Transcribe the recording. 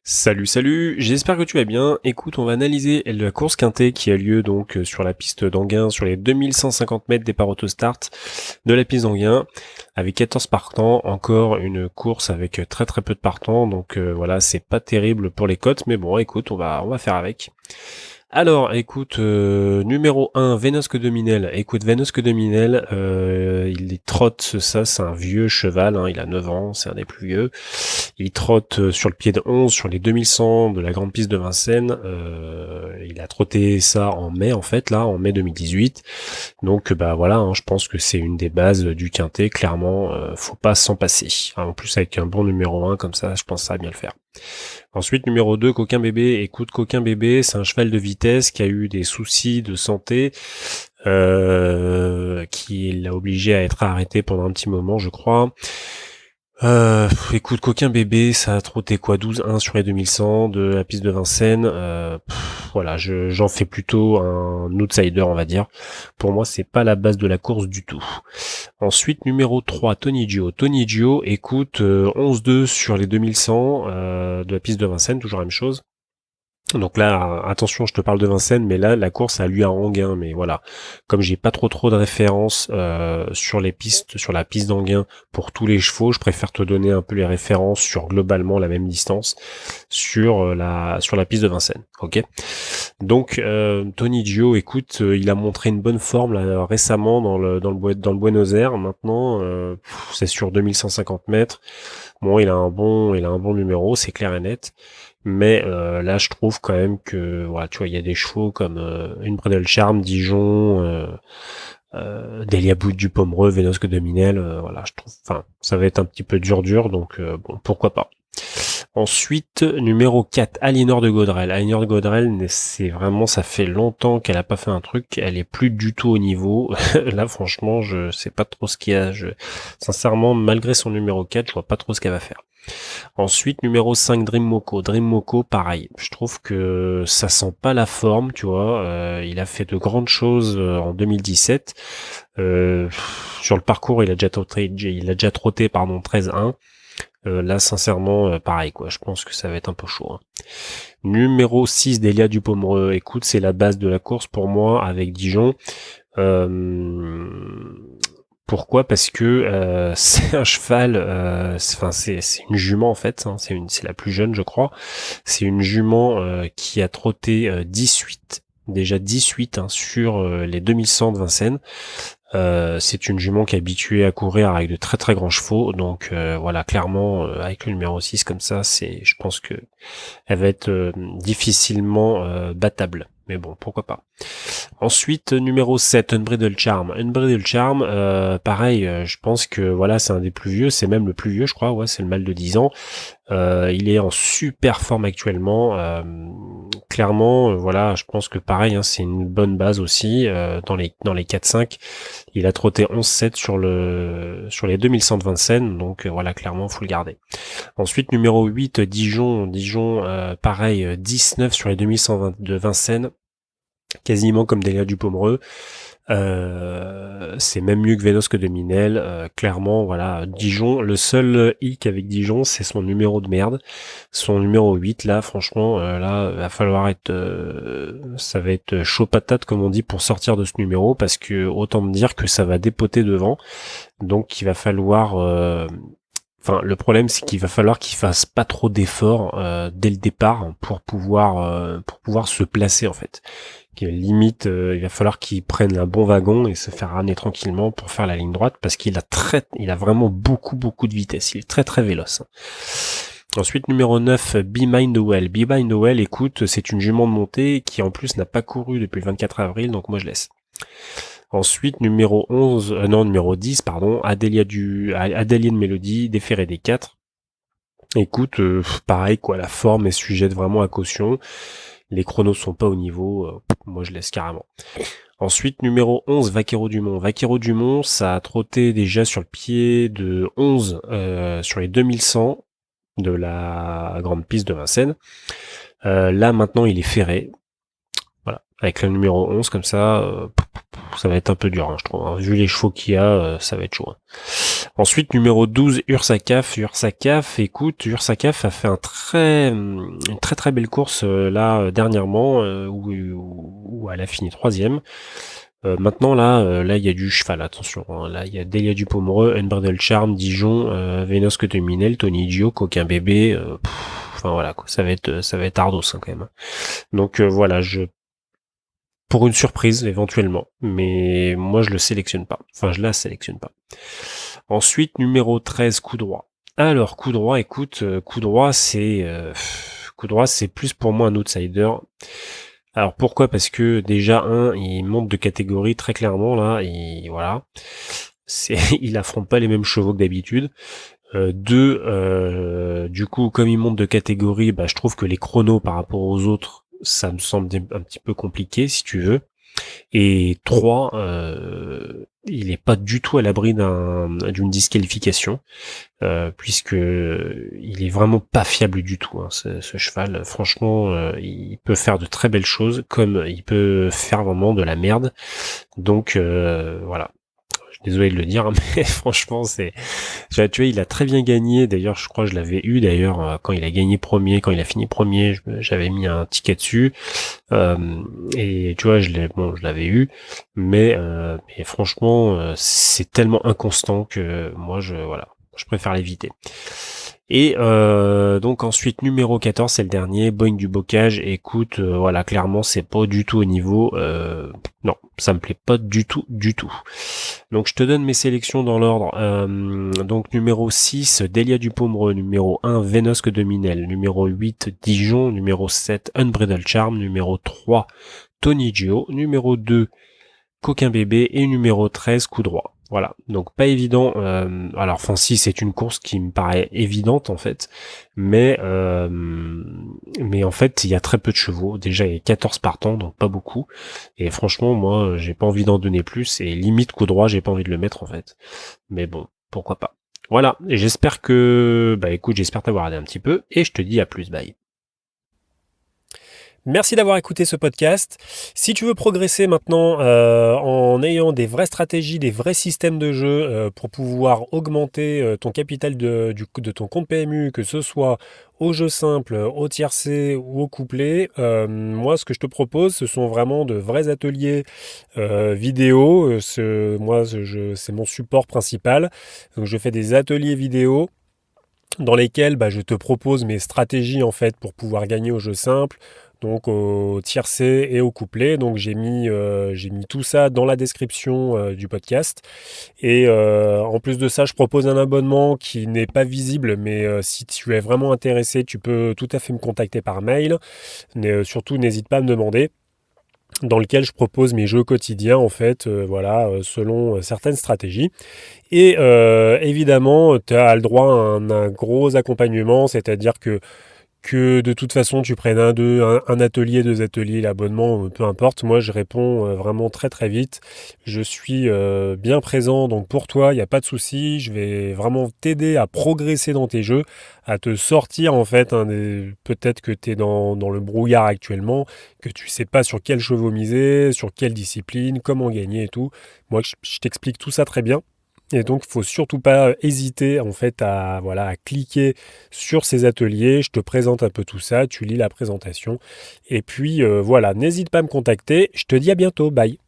Salut, j'espère que tu vas bien. Écoute, on va analyser la course quintée qui a lieu donc sur la piste d'Anguin, sur les 2150 mètres départ auto-start de la piste d'Anguin, avec 14 partants, encore une course avec très très peu de partants, donc voilà, c'est pas terrible pour les cotes, mais bon, écoute, on va faire avec. Alors, écoute, numéro 1, Vénosque de Minel. Écoute, Vénosque de Minel, il trotte, ça, c'est un vieux cheval, hein, il a 9 ans, c'est un des plus vieux. Il trotte sur le pied de 11 sur les 2100 de la grande piste de Vincennes. Il a trotté ça en mai, en fait, là, en mai 2018. Donc, bah voilà, hein, je pense que c'est une des bases du quintet, clairement, faut pas s'en passer. En plus, avec un bon numéro 1, comme ça, je pense que ça va bien le faire. Ensuite, numéro 2, Coquin Bébé. Écoute, Coquin Bébé, c'est un cheval de vitesse qui a eu des soucis de santé, qui l'a obligé à être arrêté pendant un petit moment, je crois. Écoute, Coquin Bébé, ça a trotté quoi, 12-1 sur les 2100 de la piste de Vincennes. Voilà, j'en fais plutôt un outsider, on va dire. Pour moi, c'est pas la base de la course du tout. Ensuite, numéro 3, Tony Gio. Tony Gio, écoute, 11-2 sur les 2100 de la piste de Vincennes, toujours la même chose. Donc là, attention, je te parle de Vincennes, mais là, la course a lieu à Anguin. Mais voilà, comme j'ai pas trop de références sur les pistes, sur la piste d'Anguin pour tous les chevaux, je préfère te donner un peu les références sur globalement la même distance sur la piste de Vincennes. Ok. Donc Tony Gio, écoute, il a montré une bonne forme là, récemment dans le Buenos Aires. Maintenant, c'est sur 2150 mètres. Bon, il a un bon numéro, c'est clair et net. Mais là, je trouve quand même que, voilà, tu vois, il y a des chevaux comme une Bredel Charme, Dijon, Delia Bout du Pomereux, Vénosque de Minel, voilà, je trouve, enfin, ça va être un petit peu dur, donc bon, pourquoi pas. Ensuite, numéro 4, Aliénor de Gaudrel. Aliénor de Gaudrel, c'est vraiment, ça fait longtemps qu'elle a pas fait un truc, elle est plus du tout au niveau. Là, franchement, je sais pas trop ce qu'il y a. Sincèrement, malgré son numéro 4, je vois pas trop ce qu'elle va faire. Ensuite, numéro 5, Dream Moko. Dream Moko, pareil. Je trouve que ça sent pas la forme, tu vois. Il a fait de grandes choses en 2017. Sur le parcours, il a déjà trotté, pardon, 13-1. Là, sincèrement, pareil, quoi. Je pense que ça va être un peu chaud, hein. Numéro 6, Delia Dupomereux. Écoute, c'est la base de la course pour moi avec Dijon. Euh, Pourquoi? Parce que c'est un cheval, c'est une jument en fait, hein, c'est la plus jeune je crois. C'est une jument qui a trotté 18, déjà 18 hein, sur les 2100 de Vincennes. C'est une jument qui est habituée à courir avec de très très grands chevaux, donc voilà, clairement avec le numéro 6 comme ça, je pense que elle va être difficilement battable. Mais bon, pourquoi pas. Ensuite, numéro 7, Unbridled Charm. Unbridled Charm, pareil, je pense que voilà, c'est un des plus vieux, c'est même le plus vieux, je crois, ouais, c'est le mâle de 10 ans. Il est en super forme actuellement. Clairement, voilà, je pense que pareil, hein, c'est une bonne base aussi. Dans les 4-5, il a trotté 11-7 sur les 2100 de Vincennes, donc voilà, clairement, faut le garder. Ensuite, numéro 8, Dijon, pareil, 19 sur les 2120 de Vincennes, quasiment comme Delia Dupomereux. C'est même mieux que Vénosque de Minel. Clairement, voilà, Dijon, le seul hic avec Dijon, c'est son numéro de merde. Son numéro 8, là, franchement, là, va falloir ça va être chaud patate, comme on dit, pour sortir de ce numéro, parce que autant me dire que ça va dépoter devant. Donc, il va falloir, enfin, le problème, c'est qu'il va falloir qu'il fasse pas trop d'efforts dès le départ pour pouvoir se placer en fait. Limite, il va falloir qu'il prenne un bon wagon et se faire ramener tranquillement pour faire la ligne droite parce il a vraiment beaucoup de vitesse. Il est très très véloce. Ensuite, numéro 9, Be Mind the Well. Be Mind the Well, écoute, c'est une jument de montée qui en plus n'a pas couru depuis le 24 avril, donc moi je laisse. Ensuite, numéro 10, pardon, Adélie de Mélodie, Déféré des 4. Écoute, pareil, quoi, la forme est sujette vraiment à caution. Les chronos sont pas au niveau, moi je laisse carrément. Ensuite, numéro 11, Vaquero Dumont. Vaquero Dumont, ça a trotté déjà sur le pied de 11 sur les 2100 de la grande piste de Vincennes. Là, maintenant, il est ferré. Voilà, avec le numéro 11, comme ça va être un peu dur, hein, je trouve. Hein. Vu les chevaux qu'il y a, ça va être chaud. Hein. Ensuite, numéro 12, Ursacaf. Ursacaf, écoute, Ursacaf a fait une très très belle course là dernièrement où elle a fini troisième. Maintenant là il y a du cheval, attention. Hein. Là il y a Delia Dupomereux, Unbridled Charm, Dijon, Vénos que Minel, Tony Gio, Coquin Bébé. Enfin voilà quoi, ça va être ardos hein, quand même. Donc voilà, pour une surprise éventuellement, mais moi je le sélectionne pas. Enfin je la sélectionne pas. Ensuite, numéro 13, coup droit. Alors, coup droit, écoute, coup droit, c'est plus pour moi un outsider. Alors pourquoi? Parce que déjà il monte de catégorie très clairement là, et voilà, il affronte pas les mêmes chevaux que d'habitude. Deux, du coup, comme il monte de catégorie, bah je trouve que les chronos par rapport aux autres, ça me semble un petit peu compliqué si tu veux. Et 3, il est pas du tout à l'abri d'une disqualification, puisque il est vraiment pas fiable du tout. Hein, ce cheval, franchement, il peut faire de très belles choses, comme il peut faire vraiment de la merde. Donc voilà. Je suis désolé de le dire, hein, mais franchement, tu vois, il a très bien gagné. D'ailleurs, je crois que je l'avais eu. D'ailleurs, quand il a gagné premier, quand il a fini premier, j'avais mis un ticket dessus. Et tu vois, je l'avais eu, mais franchement, c'est tellement inconstant que moi, je préfère l'éviter. Et donc ensuite numéro 14, c'est le dernier, Boeing du Bocage. Écoute, voilà, clairement c'est pas du tout au niveau. Non, ça me plaît pas du tout, du tout. Donc je te donne mes sélections dans l'ordre. Donc numéro 6, Delia Dupomereux, numéro 1, Vénosque de Minel, numéro 8, Dijon, numéro 7, Unbridled Charm, numéro 3, Tony Gio, numéro 2, Coquin Bébé et numéro 13, Coup droit. Voilà, donc pas évident. Alors, enfin si, c'est une course qui me paraît évidente en fait, mais en fait il y a très peu de chevaux. Déjà il y a 14 partants, donc pas beaucoup. Et franchement, moi j'ai pas envie d'en donner plus. Et limite coup droit, j'ai pas envie de le mettre en fait. Mais bon, pourquoi pas. Voilà, et j'espère écoute, j'espère t'avoir aidé un petit peu. Et je te dis à plus, bye. Merci d'avoir écouté ce podcast. Si tu veux progresser maintenant en ayant des vraies stratégies, des vrais systèmes de jeu pour pouvoir augmenter ton capital de ton compte PMU, que ce soit au jeu simple, au tiercé ou au couplet, moi ce que je te propose, ce sont vraiment de vrais ateliers vidéo. C'est mon support principal. Donc je fais des ateliers vidéo dans lesquels je te propose mes stratégies en fait pour pouvoir gagner au jeu simple, donc au tiercé et au couplet. Donc j'ai mis tout ça dans la description du podcast. Et en plus de ça, je propose un abonnement qui n'est pas visible, mais si tu es vraiment intéressé, tu peux tout à fait me contacter par mail. Mais, surtout, n'hésite pas à me demander, dans lequel je propose mes jeux quotidiens en fait, selon certaines stratégies. Et évidemment, tu as le droit à un gros accompagnement, c'est-à-dire que de toute façon tu prennes un atelier, deux ateliers, l'abonnement, peu importe. Moi je réponds vraiment très très vite. Je suis bien présent, donc pour toi il n'y a pas de souci. Je vais vraiment t'aider à progresser dans tes jeux, à te sortir en fait. Peut-être que tu es dans le brouillard actuellement, que tu sais pas sur quel chevaux miser, sur quelle discipline, comment gagner et tout. Moi je t'explique tout ça très bien. Et donc, il faut surtout pas hésiter en fait à cliquer sur ces ateliers. Je te présente un peu tout ça, tu lis la présentation. Et puis voilà, n'hésite pas à me contacter. Je te dis à bientôt. Bye.